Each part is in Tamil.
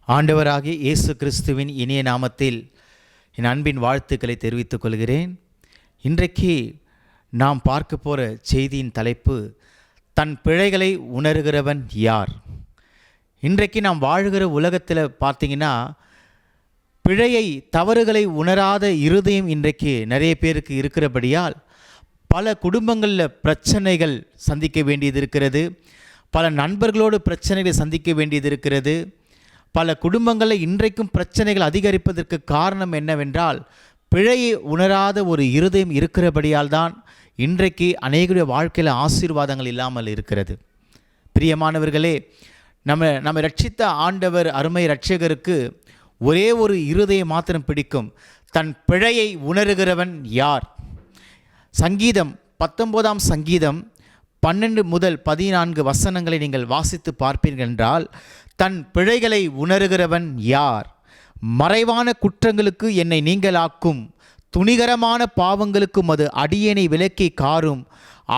ஆண்டவராகிய இயேசு கிறிஸ்துவின் இனிய நாமத்தில் என் அன்பின் வாழ்த்துக்களை தெரிவித்துக் கொள்கிறேன். இன்றைக்கு நாம் பார்க்க போகிற செய்தியின் தலைப்பு, தன் பிழைகளை உணர்கிறவன் யார்? இன்றைக்கு நாம் வாழ்கிற உலகத்தில் பார்த்தீங்கன்னா, தவறுகளை உணராத இருதயம் இன்றைக்கு நிறைய பேருக்கு இருக்கிறபடியால் பல குடும்பங்களில் பிரச்சனைகள் சந்திக்க வேண்டியது இருக்கிறது. பல நண்பர்களோடு பிரச்சனைகளை சந்திக்க வேண்டியது இருக்கிறது. பல குடும்பங்களில் இன்றைக்கும் பிரச்சனைகள் அதிகரிப்பதற்கு காரணம் என்னவென்றால், பிழையை உணராத ஒரு இருதயம் இருக்கிறபடியால் தான் இன்றைக்கு அநேகருடைய வாழ்க்கையில் ஆசீர்வாதங்கள் இல்லாமல் இருக்கிறது. பிரியமானவர்களே, நம்ம ரட்சித்த ஆண்டவர் அருமை இரட்சகருக்கு ஒரே ஒரு இருதயம் மாத்திரம் பிடிக்கும். தன் பிழையை உணர்கிறவன் யார்? சங்கீதம் 19ஆம் சங்கீதம் 12 முதல் 14 வசனங்களை நீங்கள் வாசித்து பார்ப்பீர்கள் என்றால், தன் பிழைகளை உணர்கிறவன் யார்? மறைவான குற்றங்களுக்கு என்னை நீங்களாக்கும், துணிகரமான பாவங்களுக்கும் அது அடியேனை விலக்கி காரும்,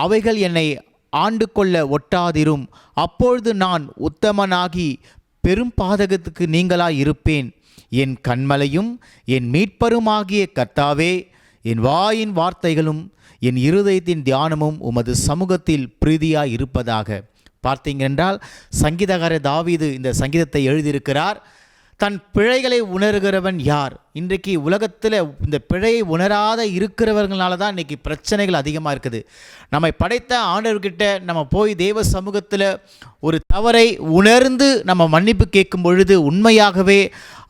அவைகள் என்னை ஆண்டு கொள்ள ஒட்டாதிரும். அப்பொழுது நான் உத்தமனாகி பெரும் பாதகத்துக்கு நீங்களாய் இருப்பேன். என் கண்மலையும் என் மீட்பருமாகிய கர்த்தாவே, என் வாயின் வார்த்தைகளும் என் இருதயத்தின் தியானமும் உமது சமூகத்தில் பிரீதியாய் இருப்பதாக. பார்த்தீங்க என்றால், சங்கீதக்காரர் தாவீது இந்த சங்கீதத்தை எழுதியிருக்கிறார். தன் பிழைகளை உணர்கிறவன் யார்? இன்றைக்கு உலகத்தில் இந்த பிழையை உணராத இருக்கிறவர்களால தான் இன்றைக்கி பிரச்சனைகள் அதிகமாக இருக்குது. நம்மை படைத்த ஆண்டவர்கிட்ட நம்ம போய் தேவ சமூகத்தில் ஒரு தவறை உணர்ந்து நம்ம மன்னிப்பு கேட்கும் பொழுது, உண்மையாகவே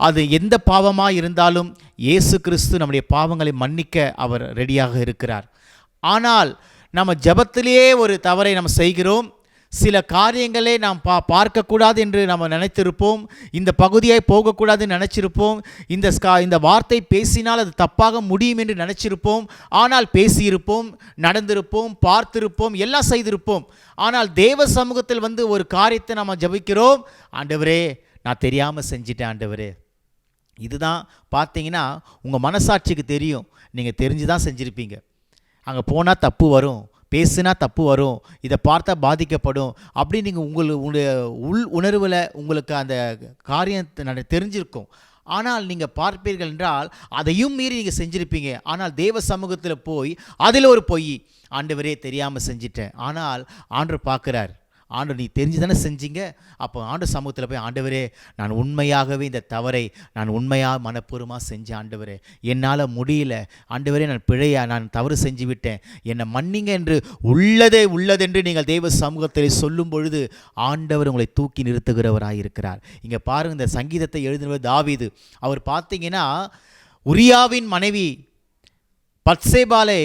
அது எந்த பாவமாக இருந்தாலும் இயேசு கிறிஸ்து நம்முடைய பாவங்களை மன்னிக்க அவர் ரெடியாக இருக்கிறார். ஆனால் நம்ம ஜெபத்திலேயே ஒரு தவறை நம்ம செய்கிறோம். சில காரியங்களே நாம் பார்க்கக்கூடாது என்று நம்ம நினைத்திருப்போம். இந்த பகுதியை போகக்கூடாதுன்னு நினச்சிருப்போம். இந்த வார்த்தை பேசினால் அது தப்பாக முடியும் என்று நினச்சிருப்போம். ஆனால் பேசியிருப்போம், நடந்திருப்போம், பார்த்திருப்போம், எல்லாம் செய்திருப்போம். ஆனால் தேவ சமூகத்தில் வந்து ஒரு காரியத்தை நம்ம ஜெபிக்கிறோம். ஆண்டவரே, நான் தெரியாமல் செஞ்சிட்டேன் ஆண்டவரே. இதுதான் பார்த்தீங்கன்னா உங்கள் மனசாட்சிக்கு தெரியும், நீங்கள் தெரிஞ்சு தான் செஞ்சுருப்பீங்க. அங்கே போனால் தப்பு வரும், பேசுனா தப்பு வரும், இதை பார்த்தா பாதிக்கப்படும் அப்படி நீங்கள் உங்களுடைய உள் உணர்வில் உங்களுக்கு அந்த காரியம் தெரிஞ்சிருக்கும். ஆனால் நீங்கள் பார்ப்பீர்கள் என்றால் அதையும் மீறி நீங்கள் செஞ்சுருப்பீங்க. ஆனால் தேவ சமூகத்தில் போய் அதில் ஒரு பொய், ஆண்டவரே தெரியாமல் செஞ்சிட்டேன். ஆனால் ஆண்டவர் பார்க்குறார், ஆண்டவர் நீ தெரிஞ்சு தானே செஞ்சீங்க. அப்போ ஆண்டவர் சமூகத்தில் போய், ஆண்டவரே நான் உண்மையாகவே இந்த தவறை நான் உண்மையாக மனப்பூர்வமாக செஞ்சேன் ஆண்டவரே, என்னால் முடியல ஆண்டவரே, நான் தவறு செஞ்சு விட்டேன், என்னை மன்னிங்க என்று உள்ளதென்று நீங்கள் தெய்வ சமூகத்தில் சொல்லும் பொழுது ஆண்டவர் உங்களை தூக்கி நிறுத்துகிறவராயிருக்கிறார். இங்கே பாருங்கள், இந்த சங்கீதத்தை எழுதினவர் தாவீது. அவர் பார்த்தீங்கன்னா உரியாவின் மனைவி பத்சேபாலை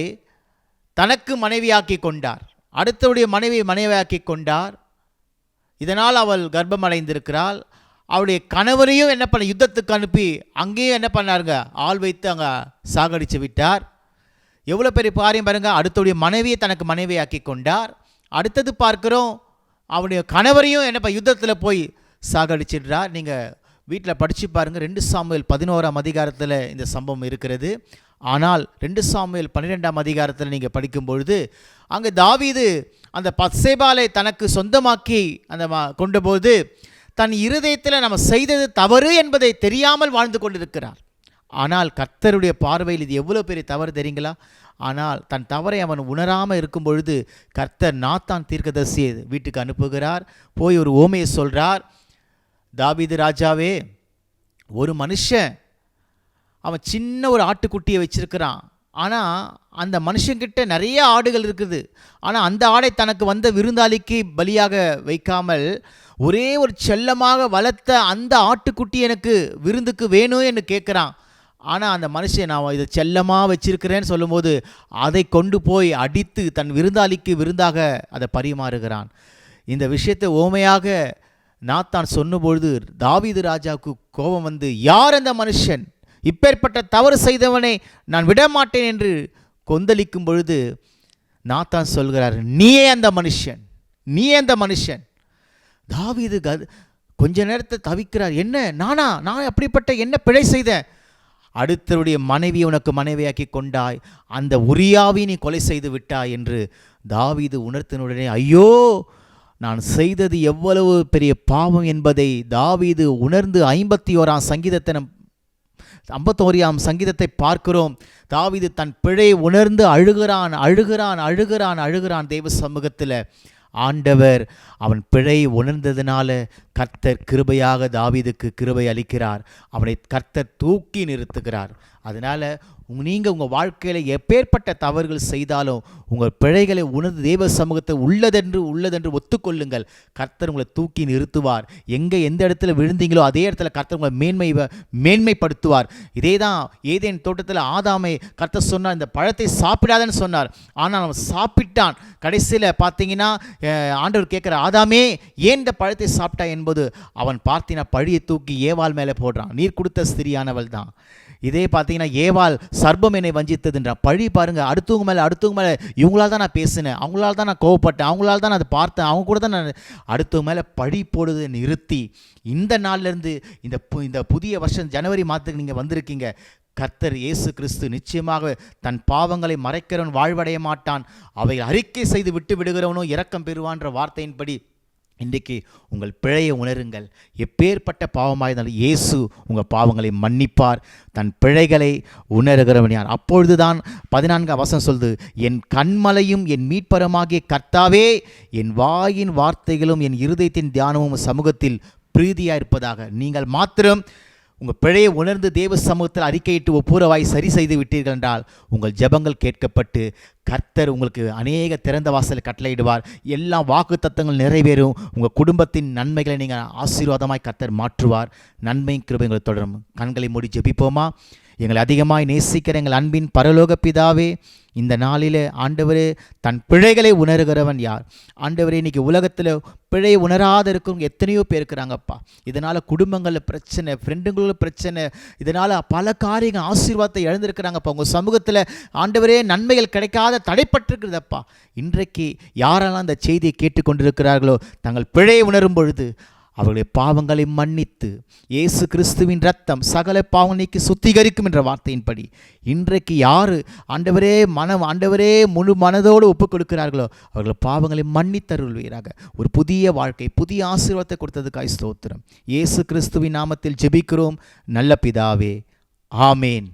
தனக்கு மனைவியாக்கி கொண்டார். அடுத்தவுடைய மனைவியாக்கி கொண்டார். இதனால் அவள் கர்ப்பம் அடைந்திருக்கிறாள். அவளுடைய கணவரையும் என்ன பண்ண, யுத்தத்துக்கு அனுப்பி அங்கேயும் என்ன பண்ணாருங்க, ஆள் வைத்து அங்கே சாகடித்து விட்டார். எவ்வளோ பெரிய காரியம் பாருங்க. அடுத்தவுடைய மனைவியை தனக்கு மனைவியாக்கி கொண்டார். அடுத்தது பார்க்குறோம், அவனுடைய கணவரையும் என்ன யுத்தத்தில் போய் சாகடிச்சிடுறார். நீங்கள் வீட்டில் படித்து பாருங்கள், 2 சாமுவேல் 11ஆம் அதிகாரத்தில் இந்த சம்பவம் இருக்கிறது. ஆனால் 2 சாமுவேல் 12ஆம் அதிகாரத்தில் நீங்கள் படிக்கும்பொழுது அங்கே தாவீது அந்த பத்சேபாலை தனக்கு சொந்தமாக்கி கொண்டபோது தன் இருதயத்தில் நம்ம செய்தது தவறு என்பதை தெரியாமல் வாழ்ந்து கொண்டிருக்கிறார். ஆனால் கர்த்தருடைய பார்வையில் இது எவ்வளோ பெரிய தவறு தெரியுங்களா? ஆனால் தன் தவறை அவன் உணராமல் இருக்கும் பொழுது கர்த்தர் நாத்தான் தீர்க்கதரிசியை வீட்டுக்கு அனுப்புகிறார். போய் ஒரு ஓமையை சொல்கிறார். தாவீது ராஜாவே, ஒரு மனுஷன் அவன் சின்ன ஒரு ஆட்டுக்குட்டியை வச்சிருக்கிறான். ஆனால் அந்த மனுஷன்கிட்ட நிறைய ஆடுகள் இருக்குது. ஆனால் அந்த ஆடை தனக்கு வந்த விருந்தாளிக்கு பலியாக வைக்காமல் ஒரே ஒரு செல்லமாக வளர்த்த அந்த ஆட்டுக்குட்டி எனக்கு விருந்துக்கு வேணும் என்று கேட்குறான். ஆனால் அந்த மனுஷன் நான் இதை செல்லமாக வச்சிருக்கிறேன்னு சொல்லும்போது அதை கொண்டு போய் அடித்து தன் விருந்தாளிக்கு விருந்தாக அதை பரிமாறுகிறான். இந்த விஷயத்தை ஓமையாக நாத்தான் சொன்னபொழுது தாவீது ராஜாவுக்கு கோபம் வந்து, யார் அந்த மனுஷன், இப்பேற்பட்ட தவறு செய்தவனை நான் விடமாட்டேன் என்று கொந்தளிக்கும் பொழுது நாத்தான் சொல்கிறார், நீயே அந்த மனுஷன். தாவீது கொஞ்ச நேரத்தை தவிக்கிறார். என்ன, நான் அப்படிப்பட்ட என்ன பிழை செய்தேன்? அடுத்தவருடைய மனைவி உனக்கு மனைவியாக்கி கொண்டாய், அந்த உரியாவை நீ கொலை செய்து விட்டாய் என்று தாவீது உணர்த்தினுடனே, ஐயோ நான் செய்தது எவ்வளவு பெரிய பாவம் என்பதை தாவீது உணர்ந்து 51ஆம் சங்கீதத்தை 51ஆம் சங்கீதத்தை பார்க்கிறோம். தாவீது தன் பிழையை உணர்ந்து அழுகிறான் தேவ சமூகத்தில். ஆண்டவர் அவன் பிழை உணர்ந்ததினால கர்த்தர் கிருபையாக தாவீதுக்கு கிருபை அளிக்கிறார். அவனை கர்த்தர் தூக்கி நிறுத்துகிறார். அதனால் நீங்கள் உங்கள் வாழ்க்கையில் எப்பேற்பட்ட தவறுகள் செய்தாலும் உங்கள் பிழைகளை உணர்ந்து தேவ சமூகத்தை உள்ளதென்று ஒத்துக்கொள்ளுங்கள். கர்த்தர் உங்களை தூக்கி நிறுத்துவார். எந்த இடத்துல விழுந்தீங்களோ அதே இடத்துல கர்த்தர் உங்களை மேன்மைப்படுத்துவார். இதே தான் ஏதேன் தோட்டத்தில் ஆதாமை கர்த்தர் சொன்னார், இந்த பழத்தை சாப்பிடாதன்னு சொன்னார். ஆனால் அவன் சாப்பிட்டான். கடைசியில் பார்த்தீங்கன்னா ஆண்டவர் கேட்குற, ஆதாமே ஏன் இந்த பழத்தை சாப்பிட்டா என்பது அவன் பார்த்தீங்கன்னா பழியை தூக்கி ஏவாள் மேலே போடுறான். நீர் கொடுத்த ஸ்திரியானவள் தான். இதே பார்த்தீங்கன்னா ஏவாள் சர்ப்பம் என்னை வஞ்சித்ததுன்றான். பழி பாருங்கள், அடுத்தவங்க மேலே இவங்களால் தான் நான் பேசினேன், அவங்களால தான் நான் கோவப்பட்டேன், அவங்களால தான் நான் அதை பார்த்தேன், அவங்க கூட தான் நான் அடுத்தவங்க மேலே பழி போடுவதை நிறுத்தி இந்த நாள்லேருந்து இந்த புதிய வருஷம் ஜனவரி மாதத்துக்கு நீங்கள் வந்திருக்கீங்க. கர்த்தர் இயேசு கிறிஸ்து நிச்சயமாக தன் பாவங்களை மறைக்கிறவன் வாழ்வடைய மாட்டான், அவை அறிக்கை செய்து விட்டு விடுகிறவனும் இரக்கம் பெறுவான்ற வார்த்தையின்படி இன்றைக்கு உங்கள் பிழையை உணருங்கள். எப்பேற்பட்ட பாவமாக இருந்தாலும் இயேசு உங்கள் பாவங்களை மன்னிப்பார். தன் பிழைகளை உணர்கிறவன் யார்? அப்பொழுதுதான் 14 வசனம் சொல்லுது, என் கண்மலையும் என் மீட்பரமாகிய கர்த்தாவே, என் வாயின் வார்த்தைகளும் என் இருதயத்தின் தியானமும் சமூகத்தில் பிரீதியாக இருப்பதாக. நீங்கள் மாத்திரம் உங்கள் பிழையை உணர்ந்து தேவ சமூகத்தில் அறிக்கையிட்டு ஒப்புரவாய் சரி செய்து விட்டீர்கள் என்றால் உங்கள் ஜெபங்கள் கேட்கப்பட்டு கர்த்தர் உங்களுக்கு அநேக திறந்த வாசலை கட்டளையிடுவார். எல்லா வாக்கு தத்தங்கள் நிறைவேறும். உங்கள் குடும்பத்தின் நன்மைகளை நீங்கள் ஆசீர்வாதமாய் கர்த்தர் மாற்றுவார். நன்மை கிருபைகளை தொடரும். கண்களை மூடி ஜெபிப்போமா? எங்களை அதிகமாய் நேசிக்கிற எங்கள் அன்பின் பரலோக பிதாவே, இந்த நாளில் ஆண்டவரே தன் பிழைகளை உணர்கிறவன் யார்? ஆண்டவரே, இன்றைக்கி உலகத்தில் பிழையை உணராத இருக்கும் எத்தனையோ பேர் இருக்கிறாங்கப்பா. இதனால் குடும்பங்களில் பிரச்சனை, ஃப்ரெண்டுங்களில் பிரச்சனை, இதனால் பல காரியங்கள் ஆசீர்வாதத்தை இழந்திருக்கிறாங்கப்பா. உங்கள் சமூகத்தில் ஆண்டவரே நன்மைகள் கிடைக்காத தடைப்பட்டிருக்கிறதப்பா. இன்றைக்கு யாரெல்லாம் அந்த செய்தியை கேட்டுக்கொண்டிருக்கிறார்களோ தங்கள் பிழையை உணரும் பொழுது அவர்களுடைய பாவங்களை மன்னித்து இயேசு கிறிஸ்துவின் இரத்தம் சகல பாவம் நீக்கி சுத்திகரிக்கும் என்ற வார்த்தையின்படி இன்றைக்கு யார் ஆண்டவரே முழு மனதோடு ஒப்புக் கொடுக்கிறார்களோ அவர்கள் பாவங்களை மன்னித்தருள்வீராக. ஒரு புதிய வாழ்க்கை, புதிய ஆசீர்வாதத்தை கொடுத்ததுக்காய் ஸ்தோத்திரம். இயேசு கிறிஸ்துவின் நாமத்தில் ஜெபிக்கிறோம் நல்ல பிதாவே, ஆமேன்.